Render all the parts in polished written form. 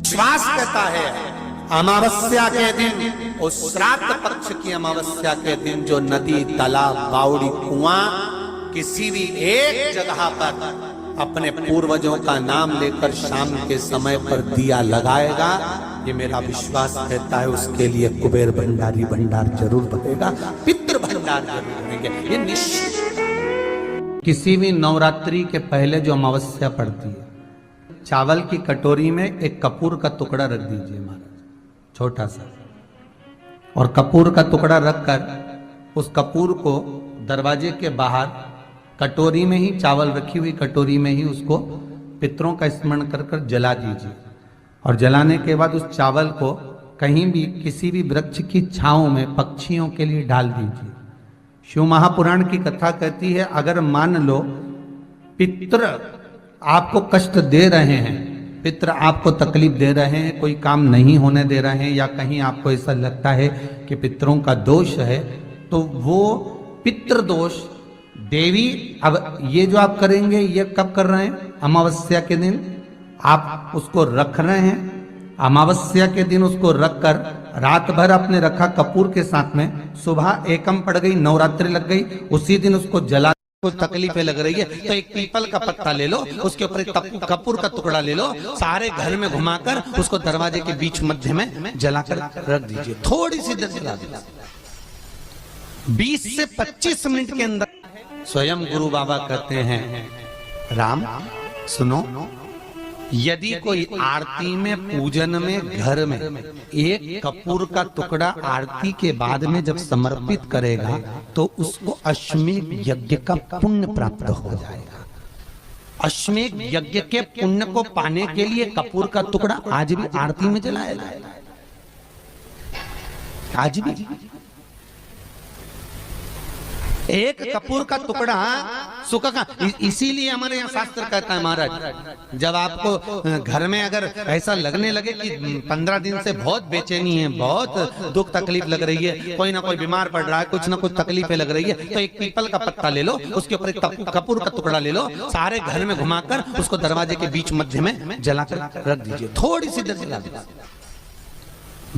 विश्वास कहता है अमावस्या के दिन, उस श्राद्ध पक्ष की अमावस्या के दिन जो नदी, तालाब, बावड़ी, कुआं किसी भी एक जगह पर अपने पूर्वजों का नाम लेकर शाम के समय पर दिया लगाएगा, ये मेरा विश्वास कहता है उसके लिए कुबेर भंडारी भंडार जरूर बनेगा, पितृ भंडार जरूर बनेंगे, ये निश्चित। किसी भी नवरात्रि के पहले जो अमावस्या पड़ती है, चावल की कटोरी में एक कपूर का टुकड़ा रख दीजिए महाराज, छोटा सा, और कपूर का टुकड़ा रखकर उस कपूर को दरवाजे के बाहर कटोरी में ही, चावल रखी हुई कटोरी में ही उसको पितरों का स्मरण कर कर जला दीजिए। और जलाने के बाद उस चावल को कहीं भी किसी भी वृक्ष की छांव में पक्षियों के लिए डाल दीजिए। शिव महापुराण की कथा कहती है, अगर मान लो पितृ आपको कष्ट दे रहे हैं, पितृ आपको तकलीफ दे रहे हैं, कोई काम नहीं होने दे रहे हैं, या कहीं आपको ऐसा लगता है कि पितरों का दोष है, तो वो पितृ दोष देवी, अब ये जो आप करेंगे ये कब कर रहे हैं? अमावस्या के दिन आप उसको रख रहे हैं। अमावस्या के दिन उसको रखकर रात भर आपने रखा कपूर के साथ में, सुबह एकम पड़ गई, नवरात्रि लग गई, उसी दिन उसको जला, कुछ तकलीफें लग रही है तो एक पीपल का पत्ता ले लो, उसके ऊपर एक कपूर का टुकड़ा ले लो, सारे घर में घुमाकर उसको दरवाजे के बीच मध्य में जलाकर रख दीजिए, थोड़ी सी देर जला दीजिए। 20 से 25 मिनट के अंदर स्वयं गुरु बाबा कहते हैं, राम सुनो, यदि कोई आरती में, पूजन में, घर में एक कपूर का टुकड़ा आरती के बाद में जब समर्पित करेगा तो उसको अश्वमेध यज्ञ का पुण्य प्राप्त हो जाएगा। अश्वमेध यज्ञ के पुण्य को पाने के लिए कपूर का टुकड़ा आज भी आरती में जलाया जाएगा, आज भी एक कपूर का टुकड़ा सुखा का। इसीलिए हमारे यहाँ शास्त्र कहता है महाराज, जब आपको घर में अगर ऐसा लगने लगे कि 15 दिन से बहुत बेचैनी है, बहुत दुख तकलीफ लग रही है, कोई ना कोई बीमार पड़ रहा है, कुछ ना कुछ तकलीफें लग रही है, तो एक पीपल का पत्ता ले लो, उसके ऊपर एक कपूर का टुकड़ा ले लो, सारे घर में घुमाकर उसको दरवाजे के बीच मध्य में जलाकर रख दीजिए, थोड़ी सी देर जला दीजिए।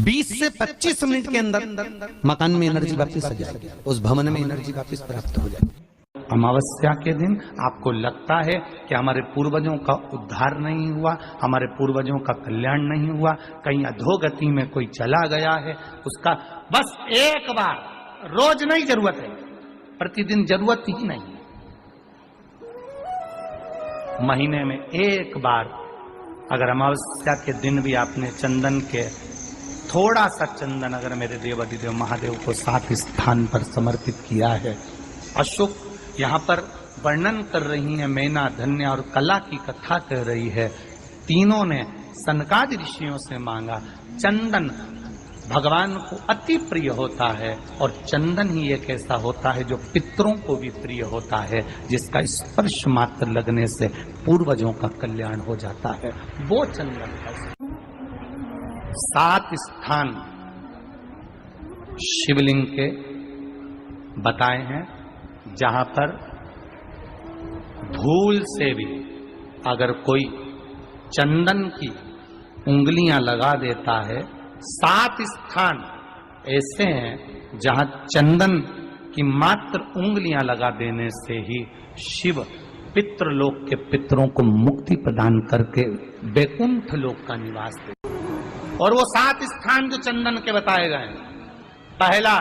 20 से 25 मिनट के अंदर मकान में एनर्जी वापस आ जाएगी, उस भवन में एनर्जी वापस प्राप्त हो जाएगी। अमावस्या के दिन आपको लगता है कि हमारे पूर्वजों का उद्धार नहीं हुआ, हमारे पूर्वजों का कल्याण नहीं हुआ, कहीं अधोगति में कोई चला गया है, उसका बस एक बार, रोज नहीं जरूरत है, प्रतिदिन जरूरत ही नहीं, महीने में एक बार अगर अमावस्या के दिन भी आपने चंदन के थोड़ा सा चंदन अगर मेरे देव अधिदेव महादेव को 7 स्थान पर समर्पित किया है। अशोक यहाँ पर वर्णन कर रही है, मैना, धन्य और कला की कथा कह रही है। तीनों ने सनकादि ऋषियों से मांगा। चंदन भगवान को अति प्रिय होता है, और चंदन ही एक ऐसा होता है जो पितरों को भी प्रिय होता है, जिसका स्पर्श मात्र लगने से पूर्वजों का कल्याण हो जाता है, वो चंदन है। 7 स्थान शिवलिंग के बताए हैं, जहां पर भूल से भी अगर कोई चंदन की उंगलियां लगा देता है, 7 स्थान ऐसे हैं जहां चंदन की मात्र उंगलियां लगा देने से ही शिव पितृलोक के पितरों को मुक्ति प्रदान करके वैकुंठ लोक का निवास देते। और वो 7 स्थान जो चंदन के बताए गए, पहला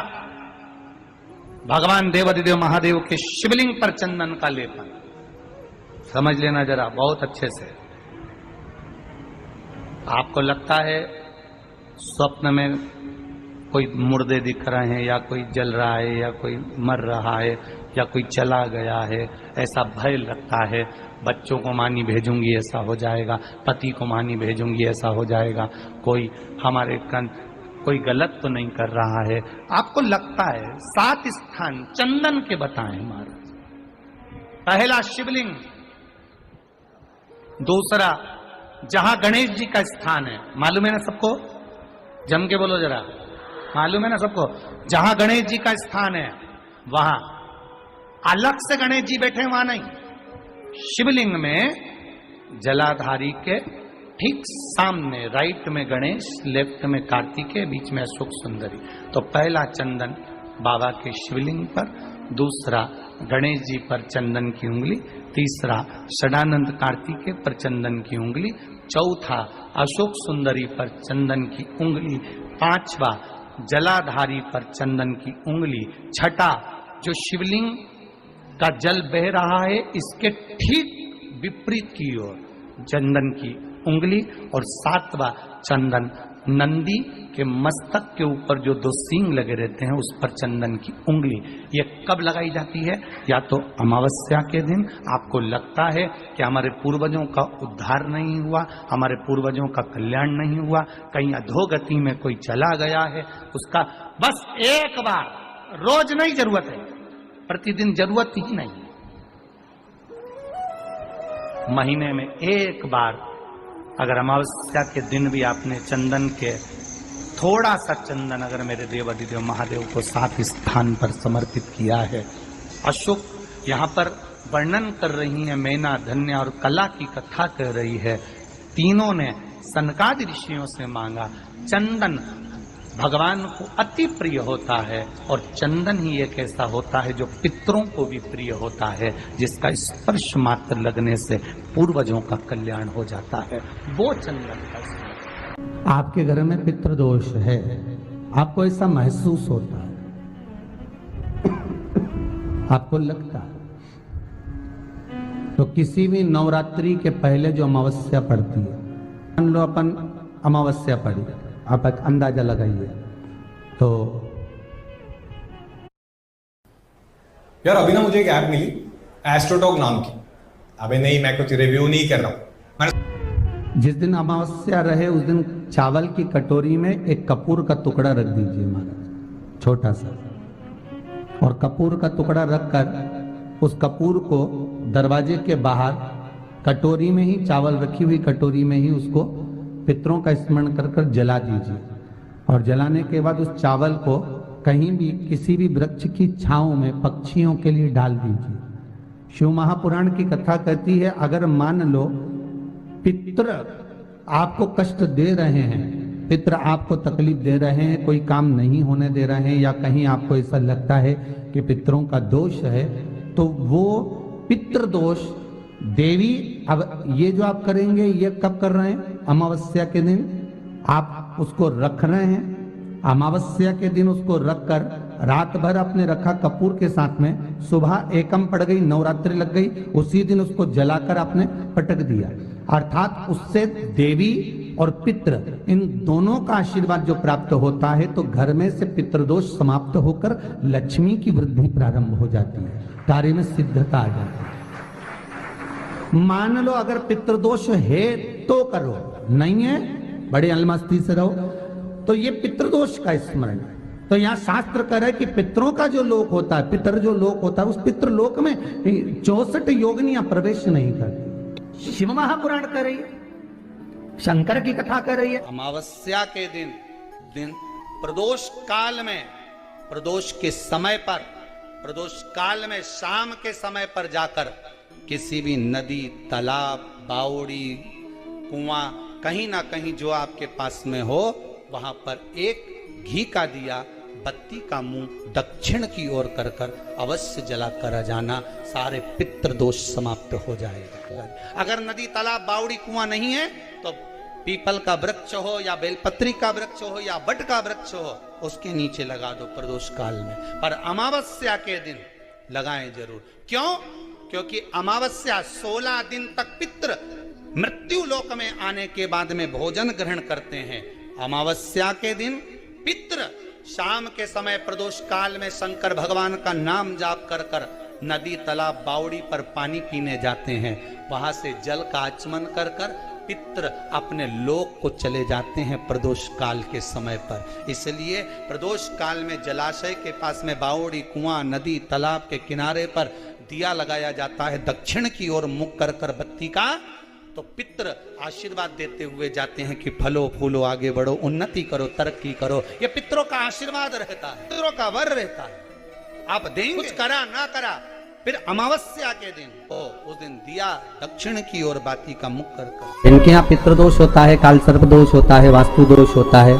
भगवान देवाधिदेव महादेव के शिवलिंग पर चंदन का लेपन, समझ लेना जरा बहुत अच्छे से। आपको लगता है स्वप्न में कोई मुर्दे दिख रहे हैं, या कोई जल रहा है, या कोई मर रहा है, या कोई चला गया है, ऐसा भय लगता है, बच्चों को मानी भेजूंगी ऐसा हो जाएगा, पति को मानी भेजूंगी ऐसा हो जाएगा, कोई हमारे कोई गलत तो नहीं कर रहा है, आपको लगता है। 7 स्थान चंदन के बताएं महाराज। पहला शिवलिंग, दूसरा जहां गणेश जी का स्थान है, मालूम है ना सबको, जम के बोलो जरा, मालूम है ना सबको, जहां गणेश जी का स्थान है वहां अलग से गणेश जी बैठे, वहां नहीं, शिवलिंग में जलाधारी के ठीक सामने राइट में गणेश, लेफ्ट में कार्तिकेय, बीच में अशोक सुंदरी। तो पहला चंदन बाबा के शिवलिंग पर, दूसरा गणेश जी पर चंदन की उंगली, तीसरा षडानंद कार्तिकेय पर चंदन की उंगली, चौथा अशोक सुंदरी पर चंदन की उंगली, पांचवा जलाधारी पर चंदन की उंगली, छठा जो शिवलिंग का जल बह रहा है इसके ठीक विपरीत की ओर चंदन की उंगली, और सातवां चंदन नंदी के मस्तक के ऊपर जो दो सींग लगे रहते हैं उस पर चंदन की उंगली। ये कब लगाई जाती है? या तो अमावस्या के दिन आपको लगता है कि हमारे पूर्वजों का उद्धार नहीं हुआ, हमारे पूर्वजों का कल्याण नहीं हुआ, कहीं अधोगति में कोई चला गया है, उसका बस एक बार, रोज नहीं जरूरत है, प्रतिदिन जरूरत ही नहीं, महीने में एक बार अगर अमावस्या के दिन भी आपने चंदन के थोड़ा सा चंदन अगर मेरे देवाधिदेव महादेव को सात स्थान पर समर्पित किया है। अशोक यहाँ पर वर्णन कर रही है, मैना, धन्य और कला की कथा कर रही है। तीनों ने सनकादि ऋषियों से मांगा। चंदन भगवान को अति प्रिय होता है और चंदन ही एक ऐसा होता है जो पितरों को भी प्रिय होता है, जिसका स्पर्श मात्र लगने से पूर्वजों का कल्याण हो जाता है, वो चंदन का। आपके घर में पितृदोष है, आपको ऐसा महसूस होता है, आपको लगता है, तो किसी भी नवरात्रि के पहले जो अमावस्या पड़ती है, मान लो अपन अमावस्या पड़ी, आप एक अंदाजा लगाइए। तो यार अभी ना मुझे एक ऐप मिली एस्ट्रोटॉक नाम की। अबे नहीं, मैं कुछ रिव्यू नहीं कर रहा हूं। जिस दिन अमावस्या रहे उस दिन चावल की कटोरी में एक कपूर का टुकड़ा रख दीजिए महाराज, छोटा सा, और कपूर का टुकड़ा रखकर उस कपूर को दरवाजे के बाहर कटोरी में ही, चावल रखी हुई कटोरी में ही उसको पितरों का स्मरण कर कर जला दीजिए। और जलाने के बाद उस चावल को कहीं भी किसी भी वृक्ष की छांव में पक्षियों के लिए डाल दीजिए। शिव महापुराण की कथा कहती है, अगर मान लो पितृ आपको कष्ट दे रहे हैं, पितृ आपको तकलीफ दे रहे हैं, कोई काम नहीं होने दे रहे हैं, या कहीं आपको ऐसा लगता है कि पितरों का दोष है, तो वो पितृदोष देवी, अब ये जो आप करेंगे ये कब कर रहे हैं? अमावस्या के दिन आप उसको रख रहे हैं। अमावस्या के दिन उसको रखकर रात भर आपने रखा कपूर के साथ में, सुबह एकम पड़ गई, नवरात्रि लग गई, उसी दिन उसको जलाकर आपने पटक दिया। अर्थात उससे देवी और पितृ इन दोनों का आशीर्वाद जो प्राप्त होता है, तो घर में से पितृदोष समाप्त होकर लक्ष्मी की वृद्धि प्रारंभ हो जाती है, कार्य में सिद्धता आ जाती है। मान लो अगर पितृदोष है तो करो, नहीं है बड़े अलमस्ती से रहो, तो ये पितृदोष का स्मरण। तो यहाँ शास्त्र कह रहा है कि पितरों का जो लोक होता है, पितर जो लोक होता है, उस पितृलोक में 64 योगिनियां प्रवेश नहीं करती। शिव महापुराण कह रही है, शंकर की कथा कह रही है। अमावस्या के दिन प्रदोष काल में, प्रदोष के समय पर, प्रदोष काल में शाम के समय पर जाकर किसी भी नदी, तालाब, बावड़ी, कुआं, कहीं ना कहीं जो आपके पास में हो, वहां पर एक घी का दिया, बत्ती का मुंह दक्षिण की ओर कर कर अवश्य जला कर जाना, सारे पितृदोष समाप्त हो जाएगा। अगर नदी, तालाब, बावड़ी, कुआं नहीं है तो पीपल का वृक्ष हो या बेलपत्री का वृक्ष हो या बट का वृक्ष हो, उसके नीचे लगा दो प्रदोष काल में। पर अमावस्या के दिन लगाएं जरूर। क्यों? क्योंकि अमावस्या 16 दिन तक पितृ मृत्यु लोक में आने के बाद में भोजन ग्रहण करते हैं। अमावस्या के दिन पितृ शाम के समय प्रदोष काल में शंकर भगवान का नाम जाप कर कर नदी, तालाब, बावड़ी पर पानी पीने जाते हैं। वहां से जल का आचमन कर कर पितृ अपने लोक को चले जाते हैं प्रदोष काल के समय पर। इसलिए प्रदोष काल में जलाशय के पास में बावड़ी, कुआं, नदी, तालाब के किनारे पर दिया लगाया जाता है दक्षिण की ओर मुख कर कर बत्ती का, तो पितृ आशीर्वाद देते हुए जाते हैं कि फलो फूलो, आगे बढ़ो, उन्नति करो, तरक्की करो। ये पितरों का आशीर्वाद रहता है, पितरों का वर रहता है। आप देंगे, कुछ करा ना करा, फिर अमावस्या के दिन उस दिन दिया दक्षिण की ओर बाती का मुख कर इनके यहाँ पितृदोष होता है, काल सर्प दोष होता है, वास्तु दोष होता है,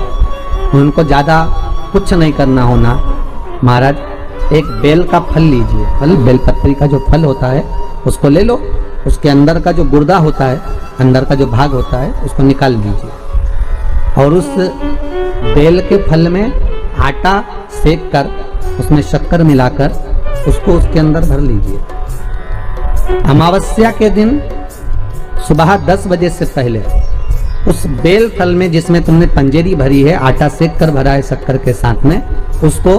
उनको ज्यादा कुछ नहीं करना होना। महाराज एक बेल का फल लीजिए, फल बेलपत्री का जो फल होता है उसको ले लो, उसके अंदर का जो गुर्दा होता है, अंदर का जो भाग होता है उसको निकाल दीजिए और उस बेल के फल में आटा सेक कर उसमें शक्कर मिलाकर उसको उसके अंदर भर लीजिए। अमावस्या के दिन सुबह 10 बजे से पहले उस बेल फल में जिसमें तुमने पंजेरी भरी है, आटा सेक कर भरा है शक्कर के साथ में, उसको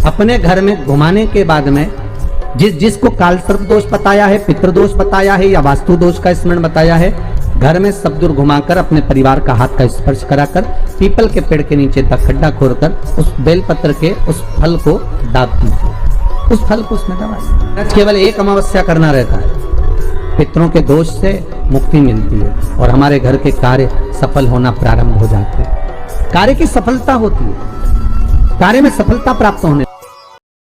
अपने घर में घुमाने के बाद में जिसको काल सर्प दोष बताया है, पितृदोष बताया है या वास्तु दोष का स्मरण बताया है, घर में सब दूर घुमाकर अपने परिवार का हाथ का स्पर्श कराकर पीपल के पेड़ के नीचे तक खड्डा खोदकर उस बेलपत्र के उस फल को दाब दीजिए, उस फल को उसमें दबाइए। केवल एक अमावस्या करना रहता है, पितरों के दोष से मुक्ति मिलती है और हमारे घर के कार्य सफल होना प्रारंभ हो जाते हैं। कार्य की सफलता होती है, कार्य में सफलता प्राप्त होने